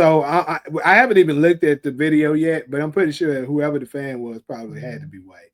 So I haven't even looked at the video yet, but I'm pretty sure that whoever the fan was probably had to be white.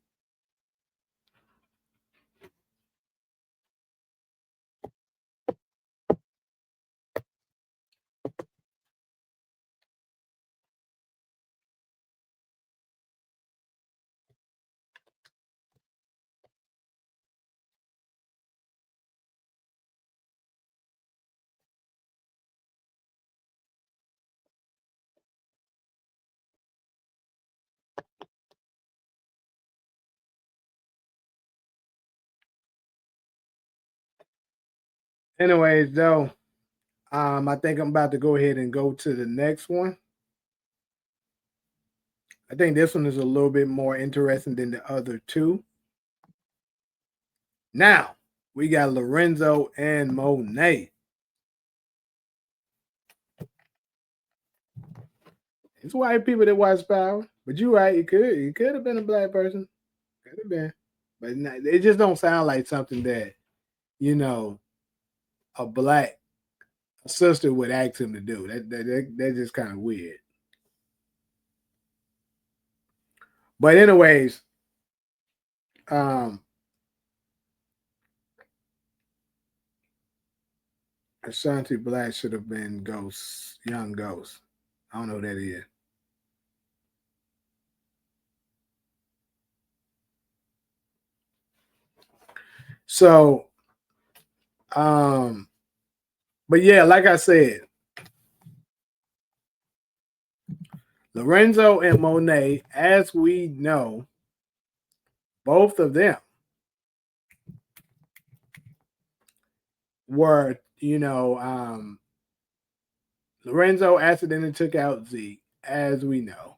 Anyways, though, I think I'm about to go ahead and go to the next one. I think this one is a little bit more interesting than the other two. Now, we got Lorenzo and Monet. It's white people that watch Power, but you're right. It could have been a black person. Could have been, but it just don't sound like something that you know a black sister would ask him to do. That's just kind of weird. But anyways, um, Ashanti Black should have been Ghost, Young Ghost. I don't know who that is. So, um, but yeah, like I said, Lorenzo and Monet, as we know, both of them were, Lorenzo accidentally took out Zeke, as we know.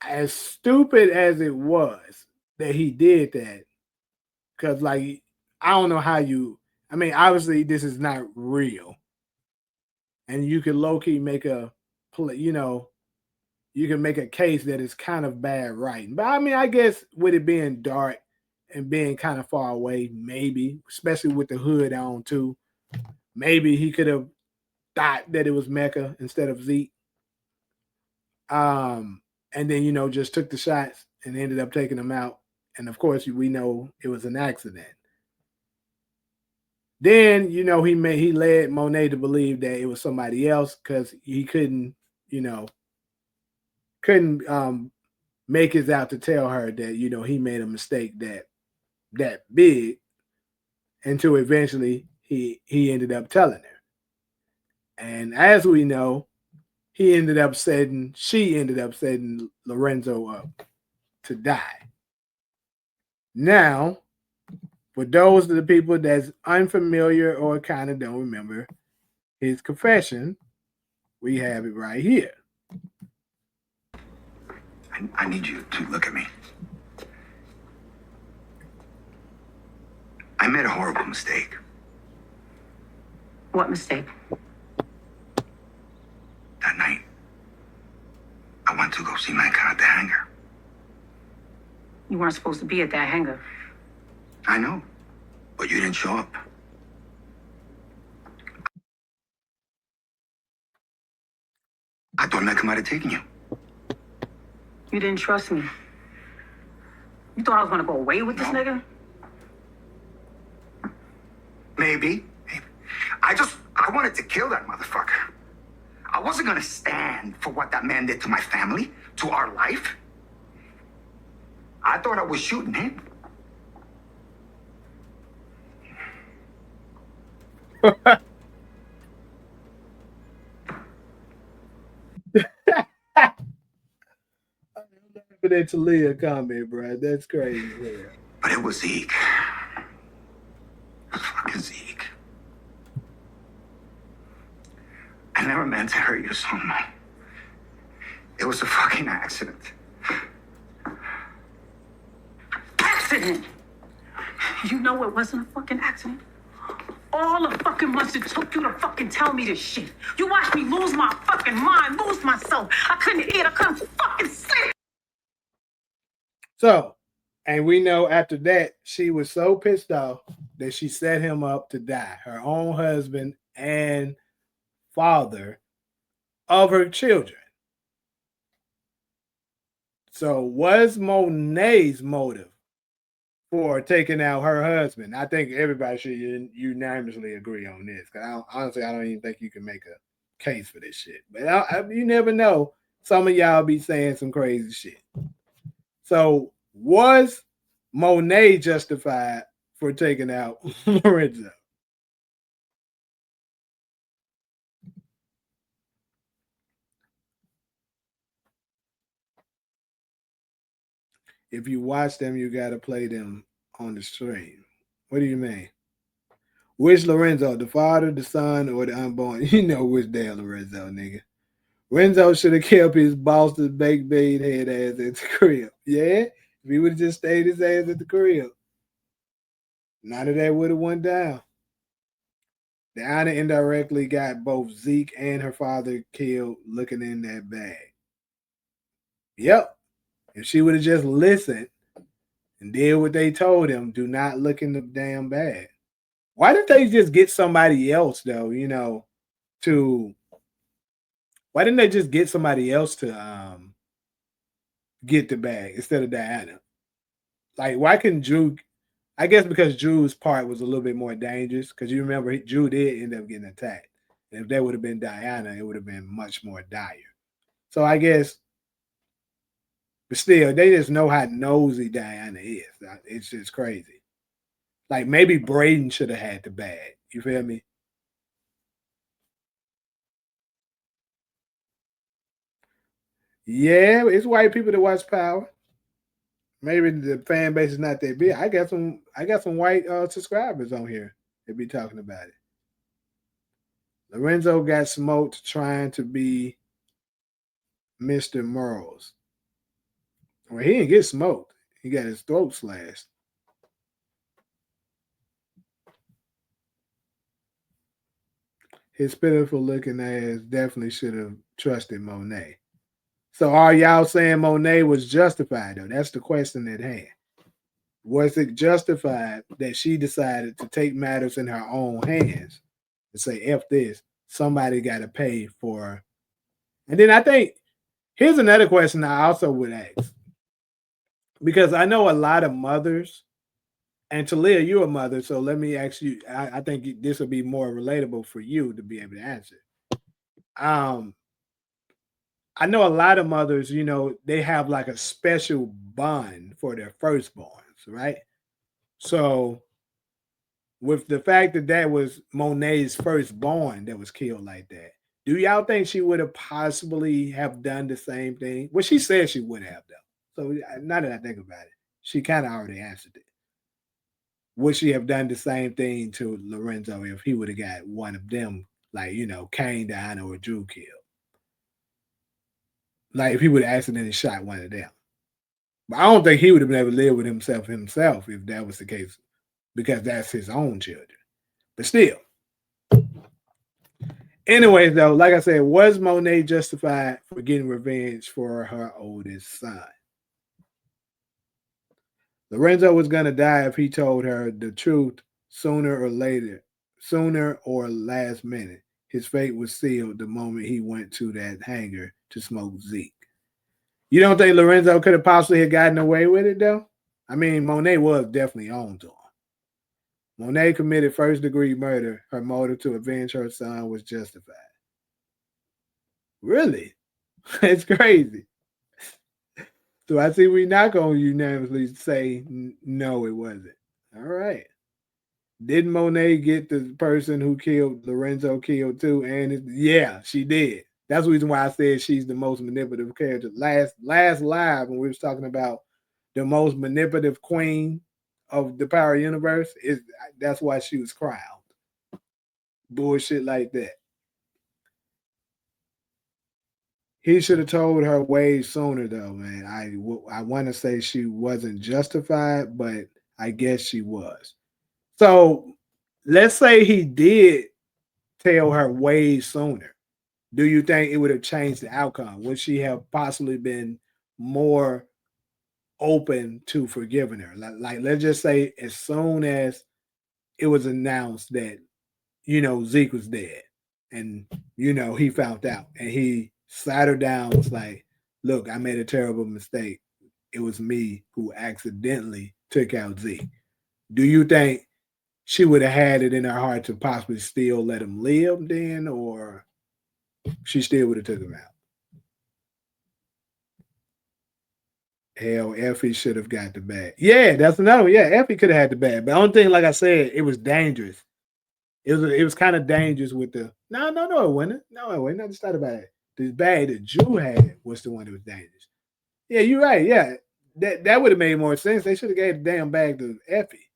As stupid as it was that he did that, because like I don't know how you. I mean, obviously this is not real, and you can low key make a, you can make a case that it's kind of bad writing. But I mean, I guess with it being dark and being kind of far away, maybe, especially with the hood on too, maybe he could have thought that it was Mecca instead of Zeke. And then just took the shots and ended up taking them out. And of course, we know it was an accident. Then he led Monet to believe that it was somebody else because he couldn't make his out to tell her that he made a mistake that big until eventually he ended up telling her. And as we know, she ended up setting Lorenzo up to die. Now, for those of the people that's unfamiliar or kind of don't remember his confession, we have it right here. I need you to look at me. I made a horrible mistake. What mistake? That night, I went to go see Mankind at the hangar. You weren't supposed to be at that hangar. I know, but you didn't show up. I thought Mecca might have taken you. You didn't trust me. You thought I was gonna go away with this nigga? Maybe. I wanted to kill that motherfucker. I wasn't gonna stand for what that man did to my family, to our life. I thought I was shooting him. For that Talia comment, bro. That's crazy. Yeah. But it was Zeke. Fucking Zeke. I never meant to hurt you so much. It was a fucking accident. Accident? You know it wasn't a fucking accident. All the fucking months it took you to fucking tell me this shit. You watched me lose my fucking mind, lose myself. I couldn't eat, I couldn't fucking sleep. So, and we know after that, she was so pissed off that she set him up to die. Her own husband and father of her children. So, was Monet's motive for taking out her husband? I think everybody should unanimously agree on this. Because honestly, I don't even think you can make a case for this shit. But you never know. Some of y'all be saying some crazy shit. So, was Monet justified for taking out Lorenzo? If you watch them, you got to play them on the stream. What do you mean? Which Lorenzo, the father, the son, or the unborn? You know which damn Lorenzo, nigga. Renzo should have kept his Boston baked bean head ass at the crib. Yeah? If he would have just stayed his ass at the crib, none of that would have went down. Diana indirectly got both Zeke and her father killed looking in that bag. Yep. If she would have just listened and did what they told him, do not look in the damn bag. Why didn't they just get somebody else, though, to why didn't they just get somebody else to get the bag instead of Diana? Like, why couldn't Drew? I guess because Drew's part was a little bit more dangerous. Because you remember, Drew did end up getting attacked. And if that would have been Diana, it would have been much more dire. So I guess, but still, they just know how nosy Diana is. It's just crazy. Like, maybe Braden should have had the bag. You feel me? Yeah, it's white people that watch Power. Maybe the fan base is not that big. I got some white subscribers on here that be talking about it. Lorenzo got smoked trying to be Mr. Merles. Well, he didn't get smoked. He got his throat slashed. His pitiful looking ass definitely should have trusted Monet. So are y'all saying Monet was justified though? That's the question at hand. Was it justified that she decided to take matters in her own hands and say, F this, somebody got to pay for. And then I think here's another question I also would ask. Because I know a lot of mothers, and Talia, you're a mother, so let me ask you. I think this will be more relatable for you to be able to answer. Um, I know a lot of mothers, they have like a special bond for their firstborns, right? So with the fact that that was Monet's firstborn that was killed like that, do y'all think she would have possibly have done the same thing? Well, she said she would have though. So now that I think about it, she kind of already answered it. Would she have done the same thing to Lorenzo if he would have got one of them, like Kane, Diana, or Drew killed? Like if he would have accidentally shot one of them. But I don't think he would have been able to live with himself if that was the case, because that's his own children. But still. Anyways, though, like I said, was Monet justified for getting revenge for her oldest son? Lorenzo was gonna die if he told her the truth sooner or later, sooner or last minute. His fate was sealed the moment he went to that hangar to smoke Zeke. You don't think Lorenzo could have possibly have gotten away with it though? I mean, Monet was definitely on to him. Monet committed first degree murder. Her motive to avenge her son was justified. Really? It's crazy. So I see we're not going to unanimously say no, it wasn't. All right. Did Monet get the person who killed Lorenzo killed too? And yeah, she did. That's the reason why I said she's the most manipulative character. Last live when we was talking about the most manipulative queen of the Power Universe, that's why she was crowned. Bullshit like that. He should have told her way sooner, though, man. I want to say she wasn't justified, but I guess she was. So let's say he did tell her way sooner. Do you think it would have changed the outcome? Would she have possibly been more open to forgiving her? Like let's just say, as soon as it was announced that Zeke was dead, And he found out and he sat her down, was like, look, I made a terrible mistake. It was me who accidentally took out Zeke. Do you think she would have had it in her heart to possibly still let him live then, or she still would have took him out? Hell, Effie should have got the bag. Yeah, that's another one. Yeah, Effie could have had the bag. But the only thing, like I said, it was dangerous. It was kind of dangerous with the no, it wasn't. No, it wasn't. Just thought about it. The bag that Drew had was the one that was dangerous. Yeah, you're right. Yeah. That would have made more sense. They should have gave the damn bag to Effie.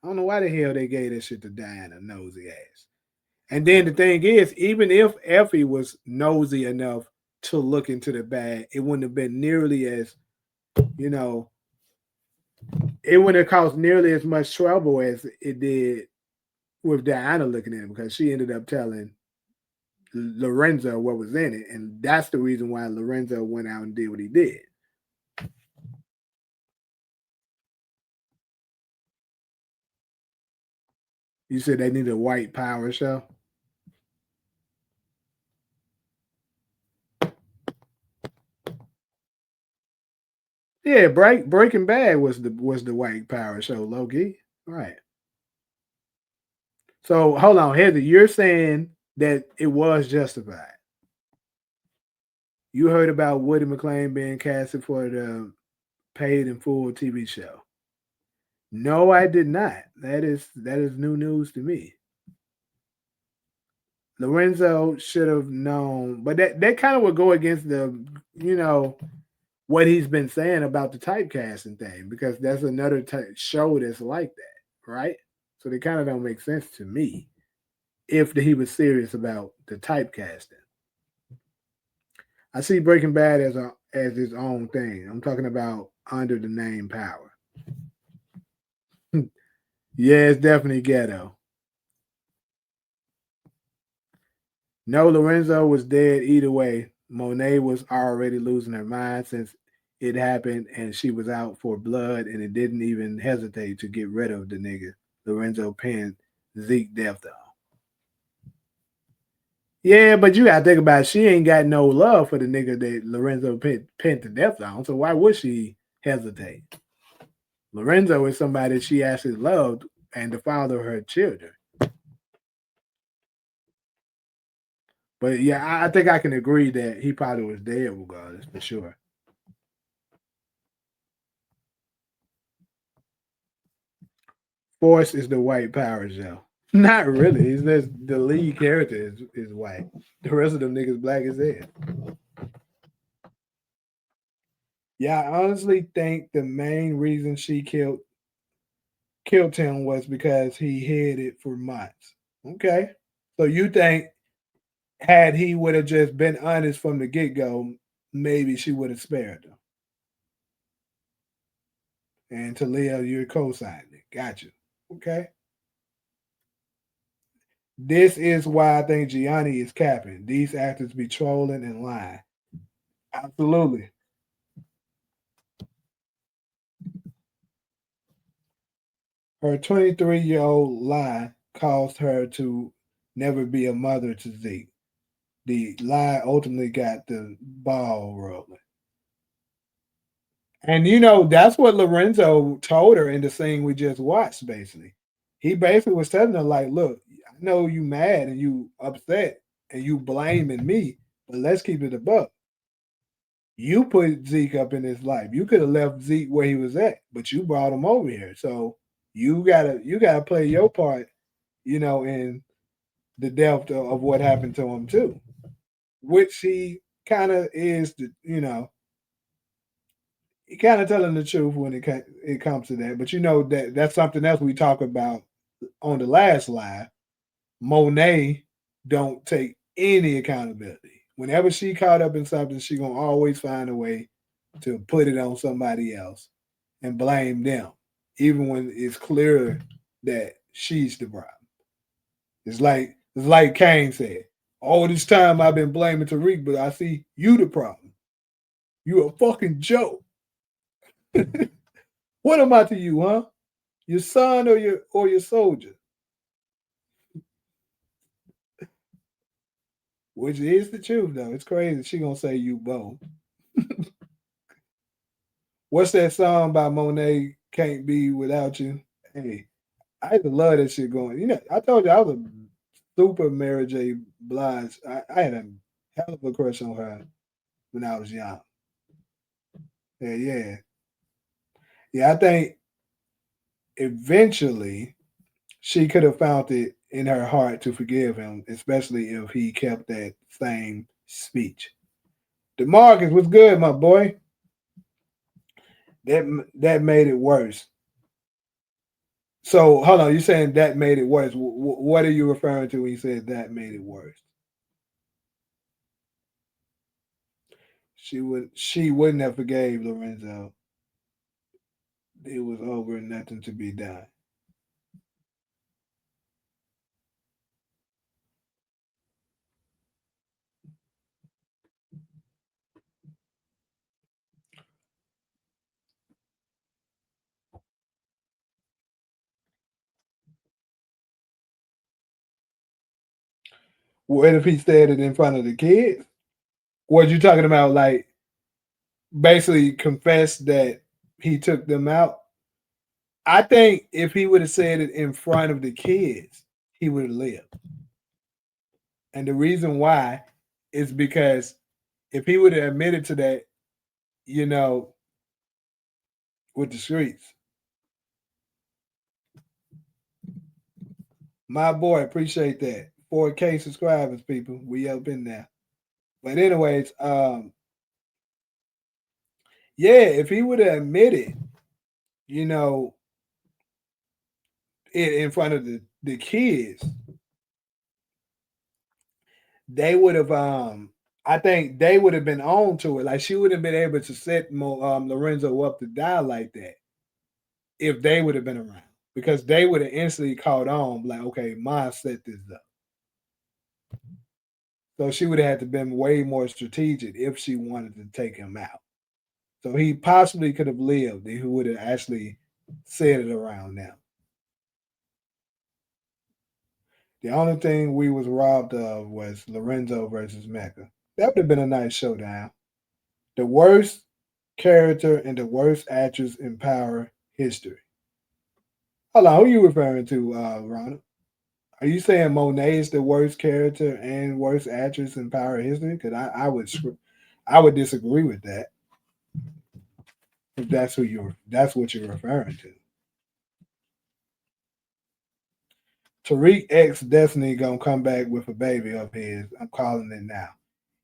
I don't know why the hell they gave that shit to Diana, nosy ass. And then the thing is, even if Effie was nosy enough to look into the bag, it wouldn't have been nearly as, you know, it wouldn't have caused nearly as much trouble as it did with Diana looking at him, because she ended up telling Lorenzo what was in it. And that's the reason why Lorenzo went out and did what he did. You said they need a white power show? Yeah, Breaking Bad was the white power show, Loki. Right. So hold on, Heather, you're saying that it was justified. You heard about Woody McClain being casted for the paid in full TV show. No, I did not. That is new news to me. Lorenzo should have known, but that kind of would go against the you know what he's been saying about the typecasting thing, because that's another show that's like that, right? So they kind of don't make sense to me if he was serious about the typecasting. I see Breaking Bad as its own thing. I'm talking about under the name Power. Yeah, it's definitely ghetto. No, Lorenzo was dead either way. Monet was already losing her mind since it happened, and she was out for blood, and it didn't even hesitate to get rid of the nigga. Lorenzo pinned Zeke death on. Yeah, but you gotta think about it. She ain't got no love for the nigga that Lorenzo pinned to death on, so why would she hesitate? Lorenzo is somebody she actually loved and the father of her children. But yeah, I think I can agree that he probably was dead regardless, for sure. Force is the white power show. Not really. It's just the lead character is white. The rest of them niggas black as hell. Yeah, I honestly think the main reason she killed him was because he hid it for months. Okay. So you think had he would have just been honest from the get go, maybe she would have spared him. And Talia, you're co-signing it. Gotcha. Okay. This is why I think Gianni is capping. These actors be trolling and lying. Absolutely. Her 23-year-old lie caused her to never be a mother to Zeke. The lie ultimately got the ball rolling. And that's what Lorenzo told her in the scene we just watched, basically. He basically was telling her, like, look, I know you mad and you upset and you blaming me, but let's keep it a buck. You put Zeke up in his life. You could have left Zeke where he was at, but you brought him over here. So you gotta play your part, in the depth of what happened to him too. Which he kind of is he kind of telling the truth when it comes to that. But that's something else we talk about on the last live. Monet don't take any accountability. Whenever she caught up in something, she gonna always find a way to put it on somebody else and blame them, even when it's clear that she's the problem. It's like Kane said, all this time I've been blaming Tariq, but I see you the problem. You a fucking joke. What am I to you, huh? Your son or your soldier? which is the truth though. It's crazy. She gonna say you both. What's that song by Monet? Can't be without you. Hey, I used to love that shit going. You know, I told you I was a super Mary J. Blige. I had a hell of a crush on her when I was young. Yeah, yeah, yeah. I think eventually she could have found it in her heart to forgive him, especially if he kept that same speech. DeMarcus was good, my boy. That made it worse. So hold on, you saying that made it worse? What are you referring to when you said that made it worse? She wouldn't have forgave Lorenzo. It was over, nothing to be done. What if he said it in front of the kids? What you talking about? Like basically confessed that he took them out. I think if he would have said it in front of the kids, he would have lived. And the reason why is because if he would have admitted to that, you know, with the streets, my boy, appreciate that. 4K subscribers, people. We up in there. But anyways, yeah, if he would have admitted, you know, it in front of the kids, they would have I think they would have been on to it. Like she would have been able to set Lorenzo up to die like that if they would have been around. Because they would have instantly caught on, like, okay, Ma set this up. So she would have had to been way more strategic if she wanted to take him out. So he possibly could have lived if he would have actually said it around now. The only thing we was robbed of was Lorenzo versus Mecca. That would have been a nice showdown. The worst character and the worst actress in Power history. Hold on, who you referring to, Ronald? Are you saying Monet is the worst character and worst actress in Power history? Because I would disagree with that. If that's what you're referring to. Tariq X Destiny gonna come back with a baby of his. I'm calling it now.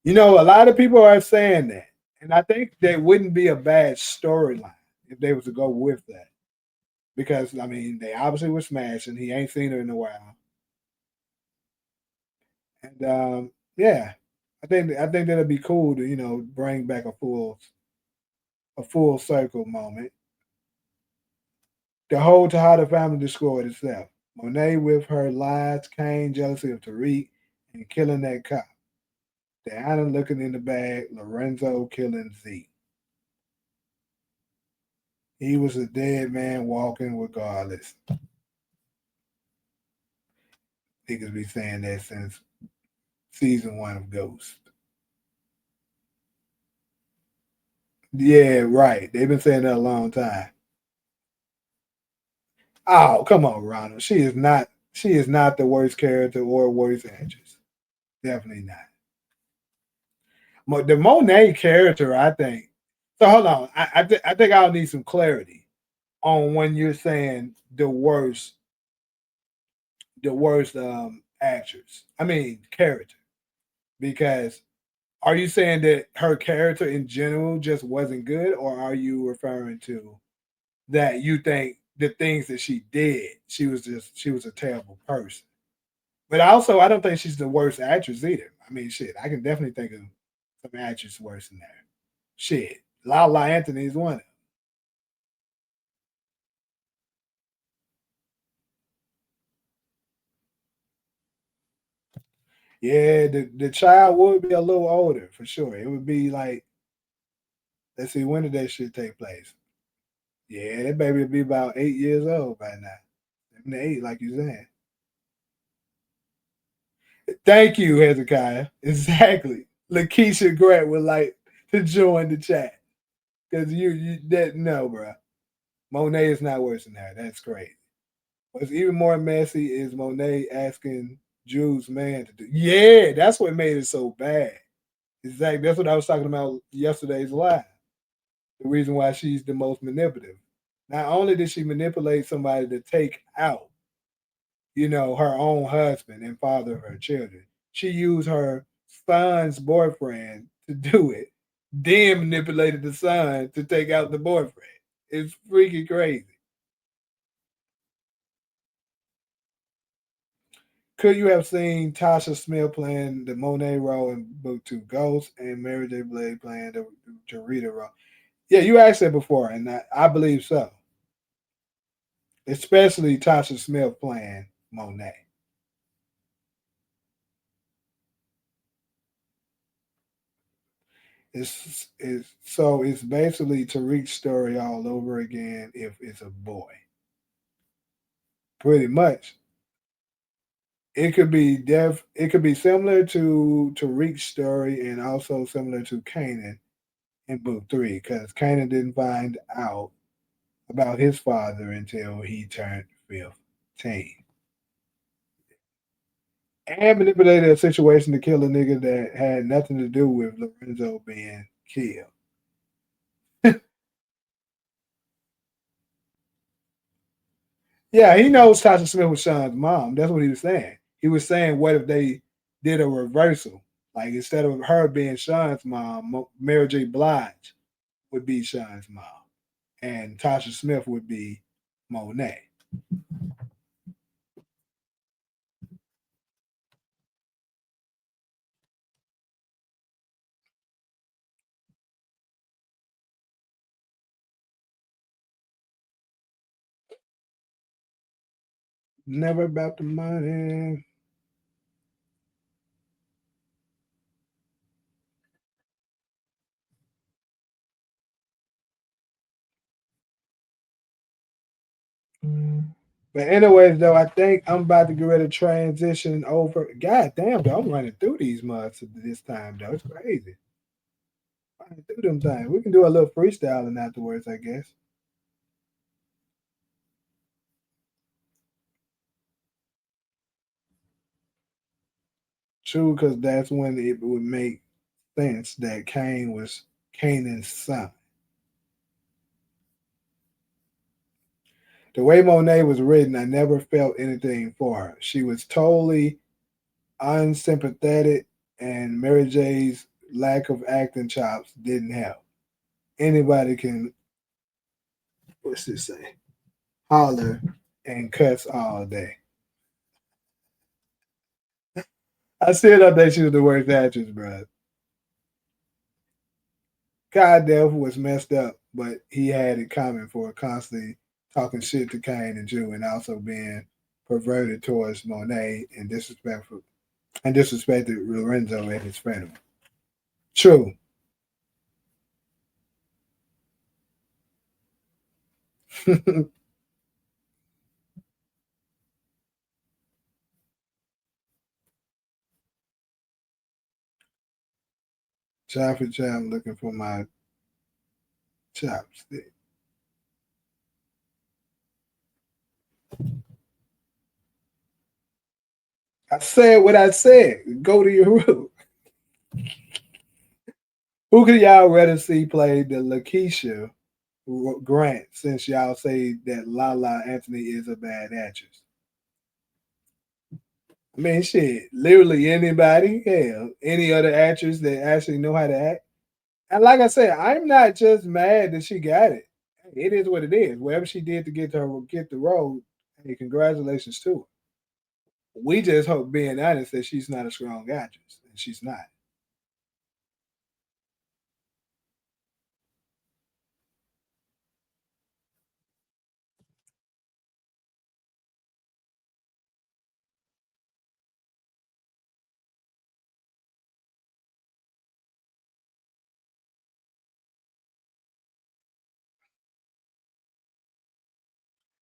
You know, a lot of people are saying that, and I think that wouldn't be a bad storyline if they was to go with that. Because I mean, they obviously were smashing. He ain't seen her in a while, and yeah, I think that'd be cool to bring back a full circle moment. The whole Tejada family destroyed itself. Monet with her lies, Kane jealousy of Tariq, and killing that cop. Diana looking in the bag, Lorenzo killing Zeke. He was a dead man walking regardless. Niggas be saying that since season one of Ghost. Yeah, right. They've been saying that a long time. Oh, come on, Ronald. She is not. She is not the worst character or worst actress. Definitely not. The Monet character, I think. So hold on. I think I'll need some clarity on when you're saying the worst actress. I mean character, because are you saying that her character in general just wasn't good, or are you referring to that you think the things that she did, she was a terrible person? But also, I don't think she's the worst actress either. I mean, shit, I can definitely think of some actress worse than that. Shit, Lala Anthony is one. Yeah, the child would be a little older for sure. It would be like, let's see, when did that shit take place? Yeah, that baby would be about 8 years old by now. 7 to 8, like you saying. Thank you, Hezekiah. Exactly. Lakeisha Grant would like to join the chat. Because you that no, bro. Monet is not worse than that. That's crazy. What's even more messy is Monet asking Drew's man to do. Yeah, that's what made it so bad. Exactly. That's what I was talking about yesterday's live. The reason why she's the most manipulative. Not only did she manipulate somebody to take out, her own husband and father of her children, she used her son's boyfriend to do it, then manipulated the son to take out the boyfriend. It's freaking crazy. Could you have seen Tasha Smith playing the Monet role in Book Two Ghost and Mary J. Blade playing the Jarita role? Yeah, you asked that before, and I believe so. Especially Tasha Smith playing Monet. It's basically Tariq's story all over again if it's a boy. Pretty much. It could be similar to Tariq's story and also similar to Kanan in book three, because Kanan didn't find out about his father until he turned 15. And manipulated a situation to kill a nigga that had nothing to do with Lorenzo being killed. Yeah, he knows Tasha Smith was Sean's mom. That's what he was saying. He was saying, what if they did a reversal? Like instead of her being Sean's mom, Mary J. Blige would be Sean's mom, and Tasha Smith would be Monet. Never about the money. But anyways, though, I think I'm about to get ready to transition over. God damn, though, I'm running through these months this time, though. It's crazy. Running through them things. We can do a little freestyling afterwards, I guess. True, because that's when it would make sense that Cain was Canaan's son. The way Monet was written, I never felt anything for her. She was totally unsympathetic, and Mary J's lack of acting chops didn't help. Anybody can, what's this say? Holler and cuss all day. I still don't think she was the worst actress, bro. God Death was messed up, but he had it coming for constantly talking shit to Kane and Jew and also being perverted towards Monet and disrespectful and disrespected Lorenzo at his funeral. True. Chop for chop, looking for my chopstick. I said what I said. Go to your room. Who could y'all rather see play the Lakeisha Grant since y'all say that Lala Anthony is a bad actress? I mean, shit, literally anybody, hell, any other actress that actually know how to act. And like I said, I'm not just mad that she got it. It is what it is. Whatever she did to get the role, hey, congratulations to her. We just hope, being honest, that she's not a strong actress, and she's not.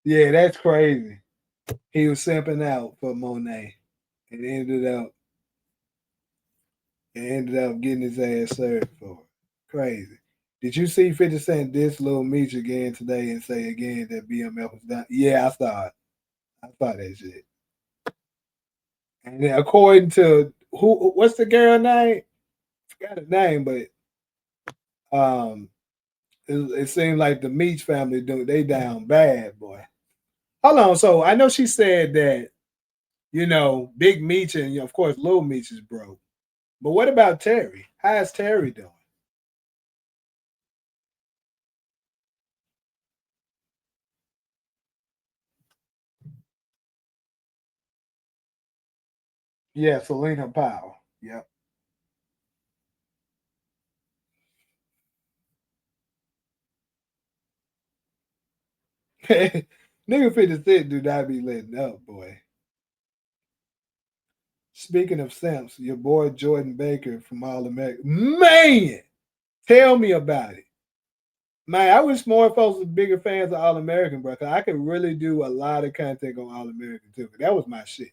Yeah, that's crazy. He was simping out for Monet and ended up. and ended up getting his ass served for it. Crazy. Did you see 50 Cent diss Lil Meech again today and say again that BMF was done? Yeah, I saw it. I saw that shit. And then according to what's the girl name? I forgot her name, but um, it seemed like the Meech family they down bad, boy. Hold on, so I know she said that Big Meech and of course Little Meech is broke, but what about Terry? How's Terry doing? Yeah, Selena Powell. Yep. Nigga 50 Cent do not be letting up, boy. Speaking of Simps, your boy Jordan Baker from All American. Man, tell me about it. Man, I wish more folks was bigger fans of All American, bro. Cause I could really do a lot of content on All American too. That was my shit.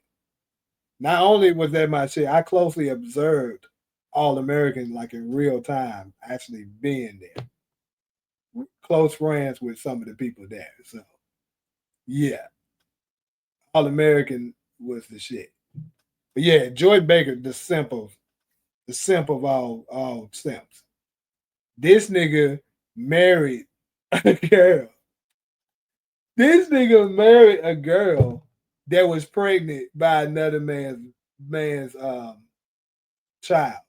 Not only was that my shit, I closely observed All American like in real time, actually being there. Close friends with some of the people there. So yeah, All American was the shit. But yeah, Jordan Baker, the simp of all simps. This nigga married a girl. This nigga married a girl that was pregnant by another man's child,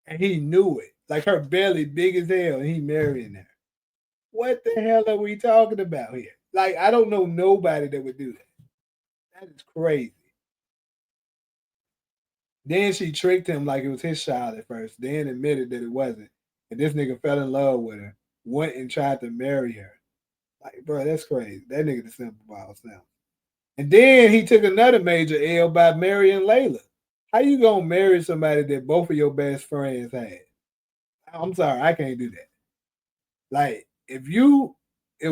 and he knew it. Like her belly big as hell, and he marrying her. What the hell are we talking about here? Like I don't know nobody that would do that. That is crazy. Then she tricked him like it was his child at first, then admitted that it wasn't. And this nigga fell in love with her, went and tried to marry her. Like, bro, that's crazy. That nigga the simple about himself. And then he took another major L by marrying Layla. How you gonna marry somebody that both of your best friends had? I'm sorry, I can't do that. Like, if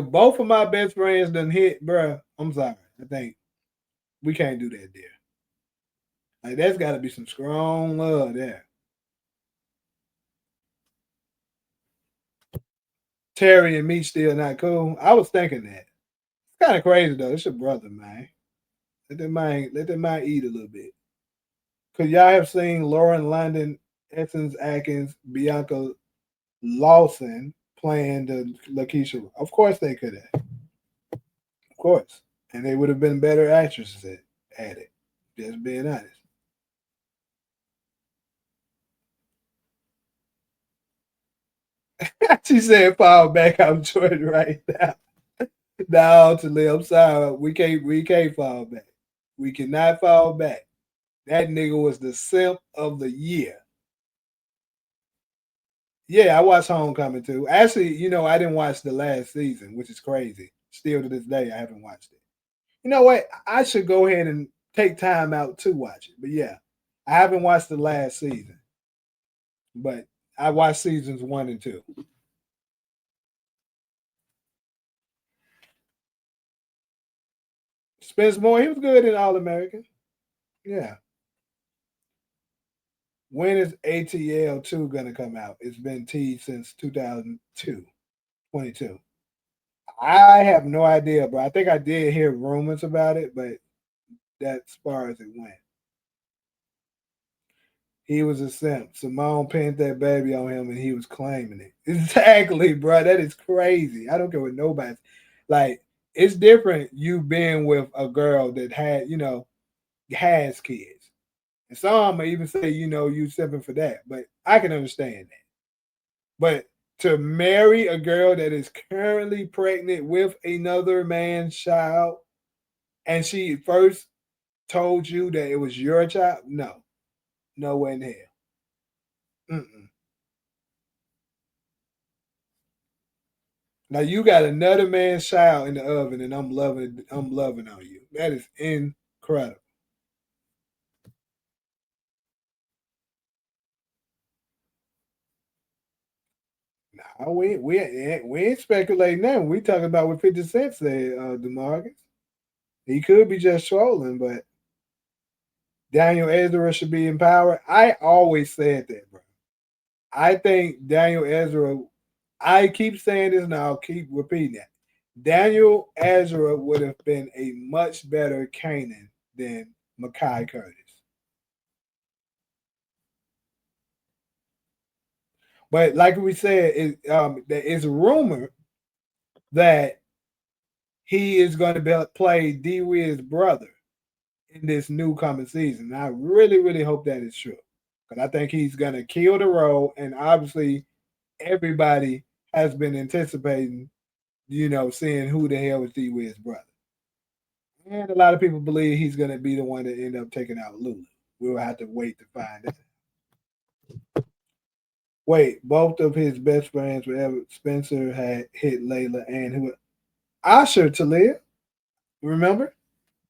both of my best friends done hit, bro, I'm sorry. I think we can't do that there. Like, that's got to be some strong love there. Terry and me still not cool. I was thinking that. It's kind of crazy though. It's your brother, man. Let that man eat a little bit. Could y'all have seen Lauren London, Essence Atkins, Bianca Lawson playing the Lakeisha? Of course they could have. Of course. And they would have been better actresses at it. Just being honest. She said fall back. I'm Jordan right now. No, to live. I'm sorry. We can't fall back. We cannot fall back. That nigga was the simp of the year. Yeah, I watched Homecoming too. Actually, I didn't watch the last season, which is crazy. Still to this day, I haven't watched it. You know what? I should go ahead and take time out to watch it. But yeah, I haven't watched the last season, but I watched seasons 1 and 2. Spence Moore, he was good in All American. Yeah. When is ATL 2 gonna come out? It's been teased since 2002, 22. I have no idea, but I think I did hear rumors about it, but that's as far as it went. He was a simp. Simone pinned that baby on him and he was claiming it. Exactly, bro. That is crazy. I don't care what nobody's like. It's different you being with a girl that has kids. And some may even say, you simping for that. But I can understand that. But to marry a girl that is currently pregnant with another man's child and she first told you that it was your child, no. No way in hell. Mm-mm. Now you got another man's child in the oven, and I'm loving on you. That is incredible. Now we ain't speculating now. We talking about what 50 Cent said, Demarcus. He could be just trolling, but Daniel Ezra should be in power. I always said that, bro. I think Daniel Ezra. I keep saying this and I'll keep repeating that. Daniel Ezra would have been a much better Kanan than Makai Curtis. But like we said, there is a rumor that he is going to play D Wiz's brother in this new coming season. And I really, really hope that is true. Because I think he's going to kill the role. And obviously, everybody has been anticipating, seeing who the hell is D Wiz's brother. And a lot of people believe he's going to be the one that end up taking out Lulu. We'll have to wait to find out. Wait, both of his best friends, whatever Spencer had hit Layla and who Asher Talia. Remember?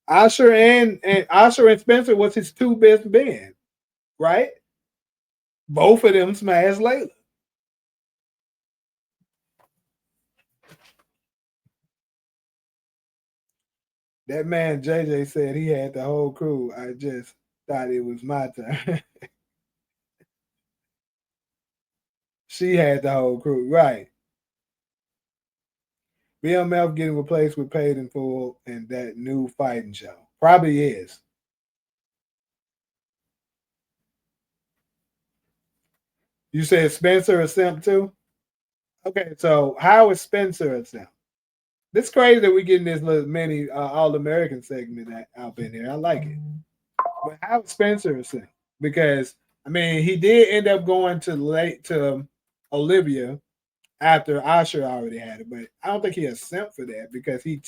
Asher and Asher and Spencer was his two best men, right? Both of them smashed Layla. That man JJ said he had the whole crew. I just thought it was my turn. She had the whole crew, right? BMF getting replaced with Paid in Full and that new fighting show. Probably is. You said Spencer a simp too? Okay, so how is Spencer a simp? This crazy that we getting this little mini All American segment out in here. I like it. But how is Spencer a simp? Because I mean, he did end up going to Olivia after Asher already had it, but I don't think he a simp for that because he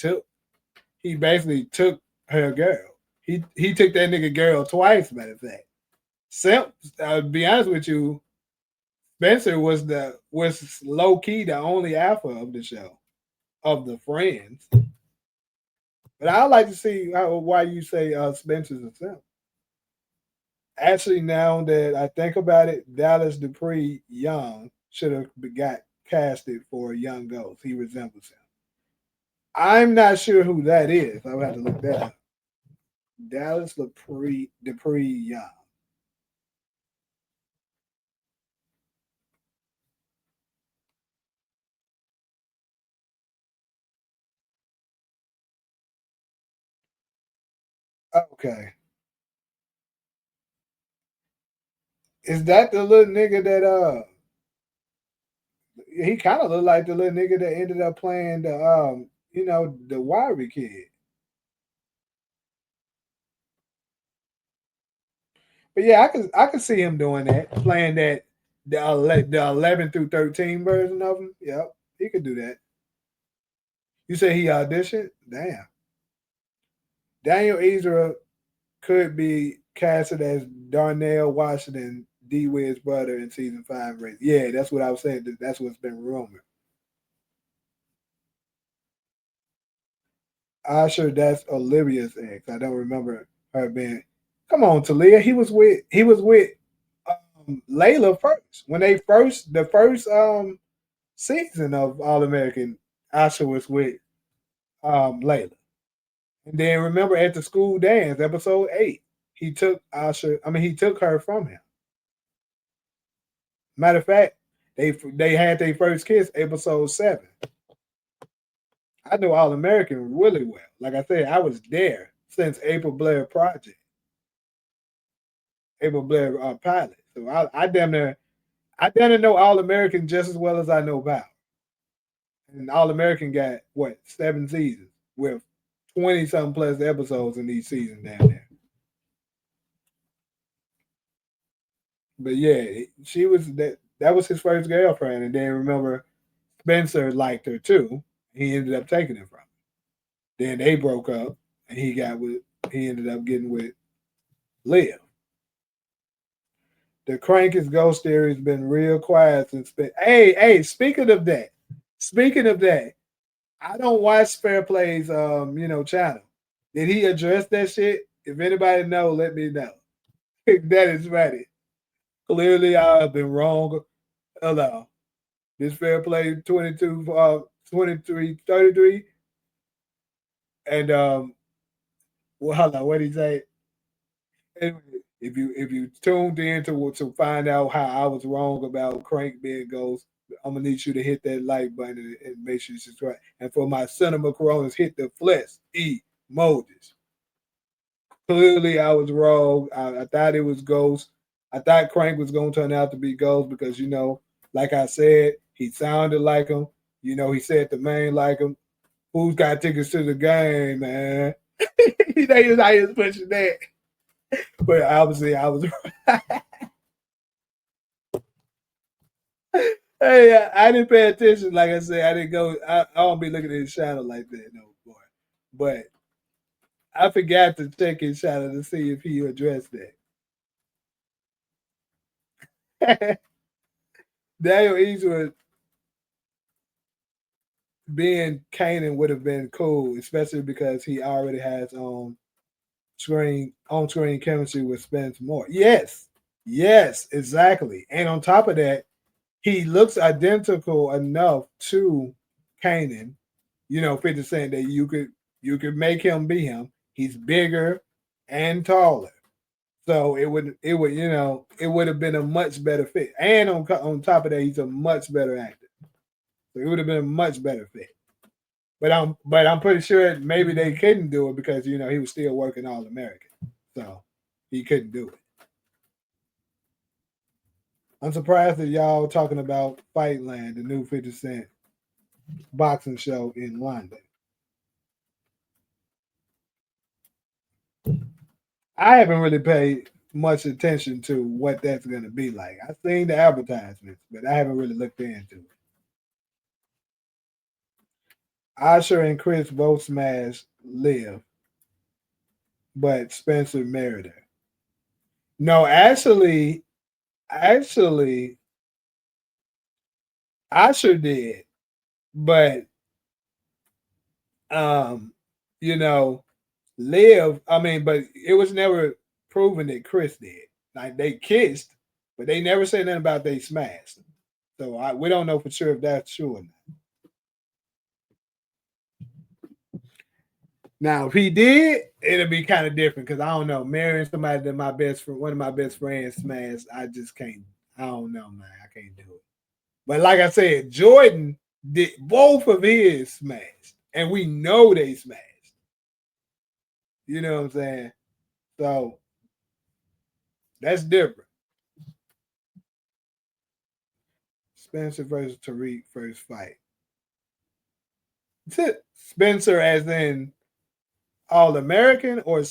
basically took her girl. He took that nigga girl twice, matter of fact. Simp, to be honest with you, Spencer was low key the only alpha of the show, of the friends. But I like to see why you say Spencer's a simp. Actually, now that I think about it, Dallas Dupree Young should have got casted for Young Ghost. He resembles him. I'm not sure who that is. I would have to look that up. Dallas Dupree Young. Okay. Is that the little nigga that he kind of looked like the little nigga that ended up playing the wiry kid. But yeah, I could see him doing that, playing that the 11 through 13 version of him. Yep, he could do that. You say he auditioned? Damn. Daniel Ezra could be casted as Darnell Washington, D Wid's brother in season 5. Yeah, that's what I was saying. That's what's been rumored. Asher, that's Olivia's ex. I don't remember her being. Come on, Talia. He was with Layla first when the first season of All American. Asher was with Layla, and then remember at the school dance, episode 8, he took Asher. I mean, he took her from him. Matter of fact, they had their first kiss episode 7. I know All American really well. Like I said, I was there since April Blair Project. April Blair pilot. So I damn near know All American just as well as I know Val. And All American got what 7 seasons with 20 something plus episodes in each season down there. But yeah, she was that. That was his first girlfriend, and then remember Spencer liked her too. He ended up taking it from her. Then they broke up, and he ended up getting with Liv. The Crankest ghost theory has been real quiet since. Hey, speaking of that, I don't watch Fair Play's channel. Did he address that shit? If anybody know, let me know. That is funny. Clearly, I've been wrong. Hello, this Fair Play 22, 23, 33, and well, hold on, what did he say? Anyway, if you tuned in to find out how I was wrong about Crank being Ghost, I'm gonna need you to hit that like button and make sure you subscribe. And for my cinema coronas, hit the flesh emojis. Clearly, I was wrong. I thought it was Ghost. I thought Crank was gonna turn out to be Ghost because like I said, he sounded like him. He said the main like him. Who's got tickets to the game, man? They was out here pushing that. But obviously, I was. Hey, I didn't pay attention. Like I said, I didn't go. I don't be looking at his channel like that no more. But I forgot to check his channel to see if he addressed that. Daniel Eastwood being Kanan would have been cool, especially because he already has on screen chemistry with Spence Moore. Yes, exactly. And on top of that, he looks identical enough to Kanan. 50 Cent that you could make him be him. He's bigger and taller. So it would have been a much better fit. And on top of that, he's a much better actor. So it would have been a much better fit. But I'm pretty sure maybe they couldn't do it because he was still working All American. So he couldn't do it. I'm surprised that y'all talking about Fightland, the new 50 Cent boxing show in London. I haven't really paid much attention to what that's going to be like. I've seen the advertisements, but I haven't really looked into it. Usher and Chris both smashed Liv, but Spencer married her. No, actually, Usher did, but um, you know, Liv. I mean, but it was never proven that Chris did. Like they kissed, but they never said nothing about they smashed. So we don't know for sure if that's true or not. Now, if he did, it'll be kind of different because I don't know. Marrying somebody that one of my best friends smashed, I just can't. I don't know, man. I can't do it. But like I said, Jordan did both of his smashed, and we know they smashed. You know what I'm saying? So that's different. Spencer versus Tariq first fight. Spencer as in All American or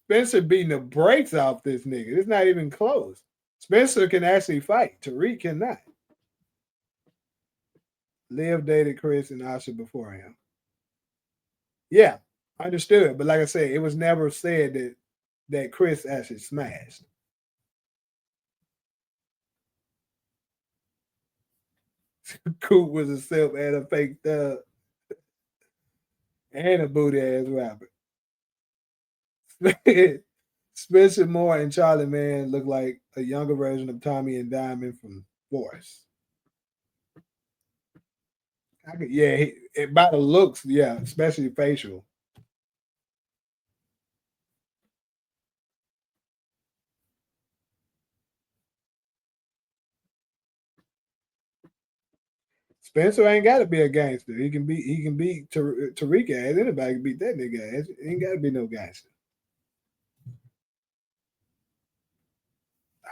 Spencer beating the brakes off this nigga? It's not even close. Spencer can actually fight. Tariq cannot. Liv dated Chris and Asha before him. Yeah, understood. But like I said, it was never said that Chris actually smashed. Coop was a self and a fake thug and a booty ass rapper. Spencer Moore and Charlie Man look like a younger version of Tommy and Diamond from Force. By the looks, yeah, especially facial. Spencer ain't got to be a gangster. He can beat Tariq ass. Anybody can beat that nigga ass. He ain't got to be no gangster.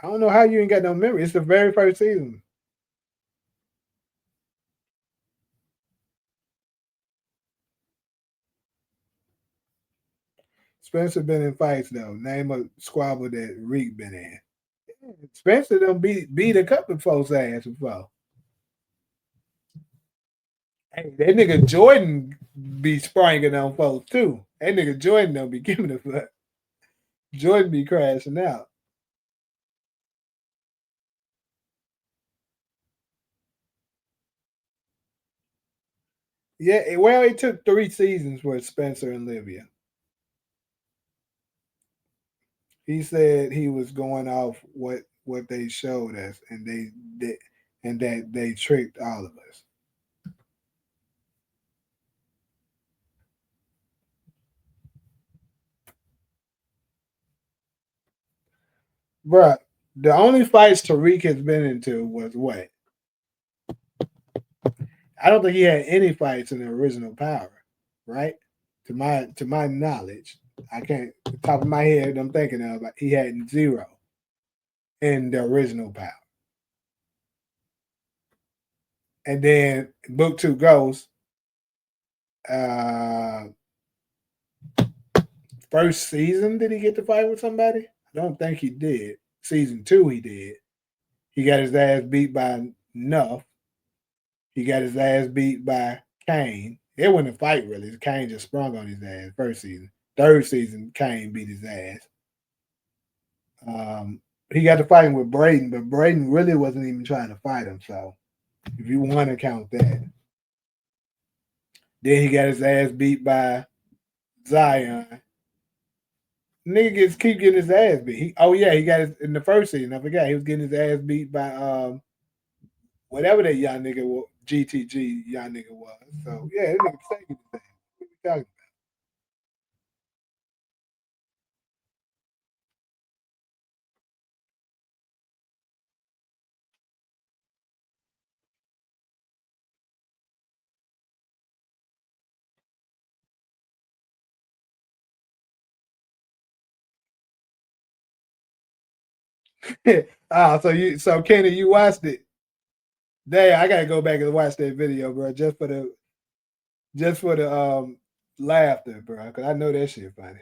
I don't know how you ain't got no memory. It's the very first season. Spencer been in fights though. Name a squabble that Reek been in. Spencer done beat a couple folks ass before. Hey, that nigga Jordan be springing on folks too. That nigga Jordan don't be giving a fuck. Jordan be crashing out. Yeah, well, it took 3 seasons for Spencer and Livia. He said he was going off what they showed us, and that they tricked all of us. Bruh, the only fights Tariq has been into was what? I don't think he had any fights in the original Power, right? To my knowledge, I can't top of my head. I'm thinking of he had zero in the original Power, and then Book Two Ghost. Uh, First season, did he get to fight with somebody? I don't think he did. Season two, he did. He got his ass beat by Nuff. He got his ass beat by Kane. It wasn't a fight really. Kane just sprung on his ass first season. Third season, Kane beat his ass. He got to fighting with Braden, but Braden really wasn't even trying to fight him. So if you want to count that, then he got his ass beat by Zion. Nigga keep getting his ass beat. He got his in the first season. I forgot he was getting his ass beat by whatever that young nigga GTG young nigga was. So yeah, that nigga taking his ass. What you talking about? So Kenny, you watched it. Damn, I gotta go back and watch that video, bro, just for the laughter, bro, because I know that shit funny.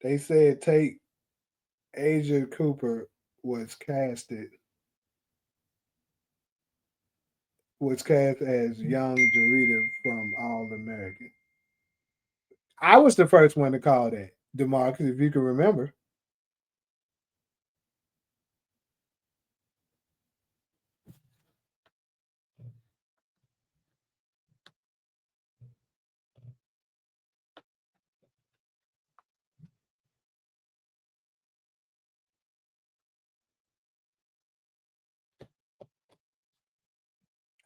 They said Tate Asia Cooper was casted was cast as young Jarita from All American. I was the first one to call that, DeMarcus, if you can remember.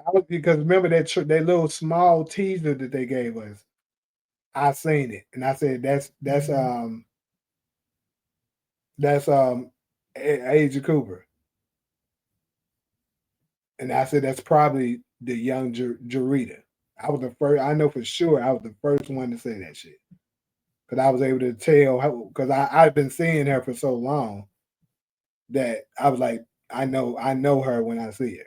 I was because remember that little small teaser that they gave us. I seen it and I said that's Asia Cooper, and I said that's probably the young Jarita. I was the first. I know for sure I was the first one to say that shit because I was able to tell because I've been seeing her for so long that I was like I know her when I see her.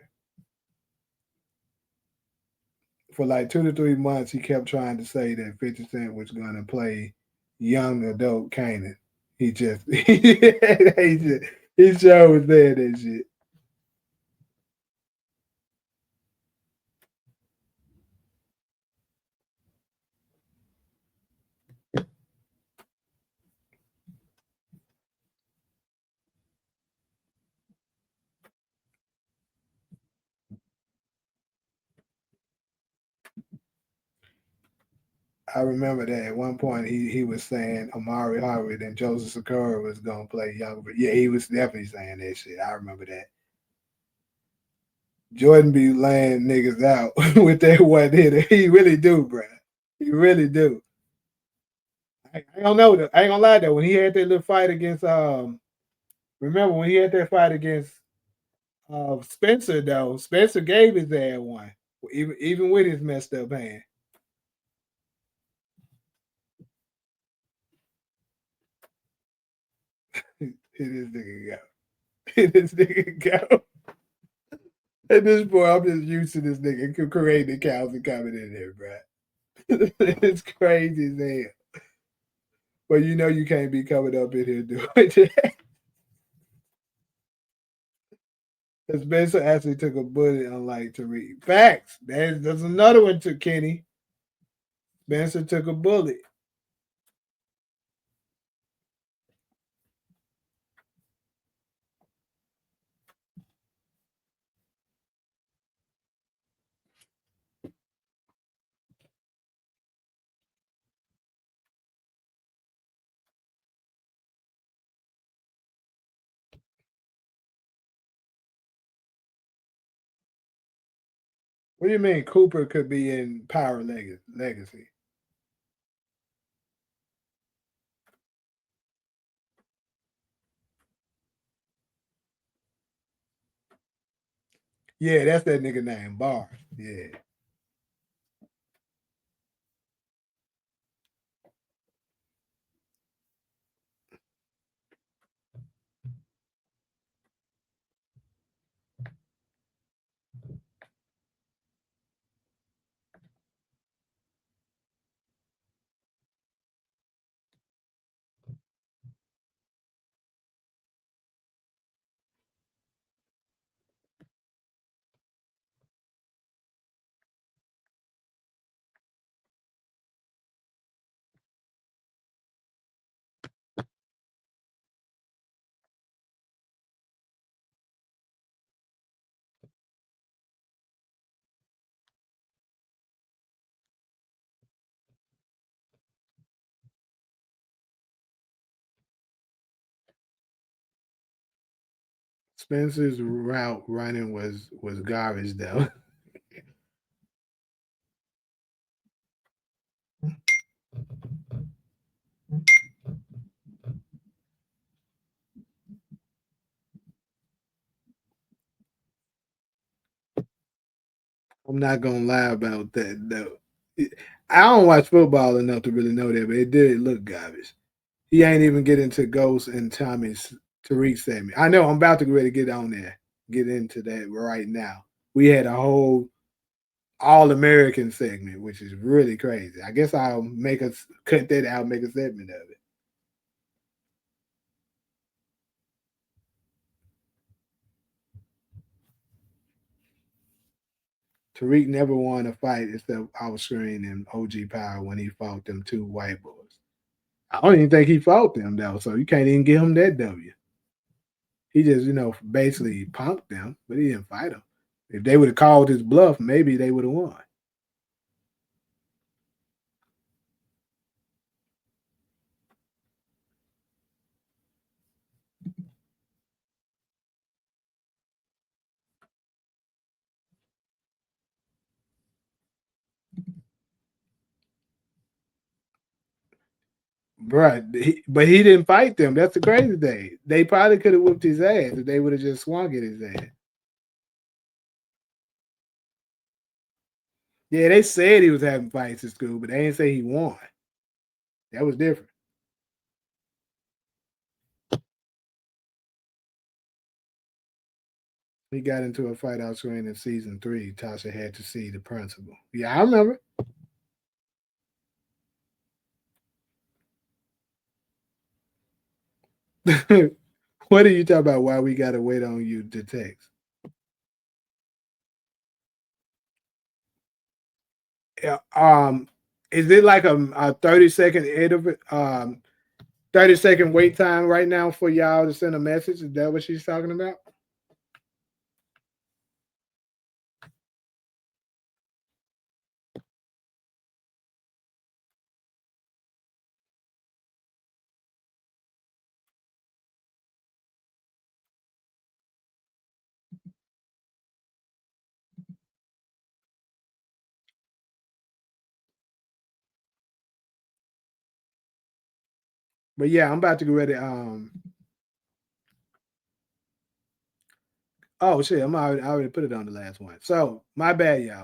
For like 2 to 3 months, he kept trying to say that 50 Cent was going to play young adult Kanan. He just he sure was saying that shit. I remember that at one point he was saying Amari Harvard and Joseph Sakura was gonna play young, but yeah, he was definitely saying that shit. I remember that. Jordan be laying niggas out with that one hitter. He really do, bro. He really do. I don't know. I ain't gonna lie though. When he had that little fight against remember when he had that fight against Spencer though, Spencer gave his ass one, even with his messed up hand. Hit this nigga go. Hit this nigga go. At this point, I'm just used to this nigga creating accounts and coming in there, bro. It's crazy as hell. But you know you can't be coming up in here doing that. Spencer actually took a bullet, unlike Tariq. Facts. There's another one to Kenny. Spencer took a bullet. What do you mean Cooper could be in Power Legacy? Yeah, that's that nigga name, Bars. Yeah. Spencer's route running was garbage though. I'm not gonna lie about that though. I don't watch football enough to really know that, but it did look garbage. He ain't even get into Ghost and Tommy's Tariq segment. I know I'm about to ready to get on there, get into that right now. We had a whole All American segment, which is really crazy. I guess I'll make us cut that out, make a segment of it. Tariq never won a fight except Outscreen and OG Power when he fought them two white boys. I don't even think he fought them though, so you can't even give him that W. He just, basically punked them, but he didn't fight them. If they would have called his bluff, maybe they would have won. But he didn't fight them. That's the crazy thing. They probably could have whooped his ass if they would have just swung at his ass. Yeah, they said he was having fights in school, but they didn't say he won. That was different. He got into a fight out screen in season 3. Tasha had to see the principal. Yeah, I remember. What are you talking about? Why we gotta wait on you to text? Yeah, is it like a 30-second 30-second wait time right now for y'all to send a message? Is that what she's talking about? But yeah, I'm about to get ready. Oh shit, I already put it on the last one. So my bad, y'all.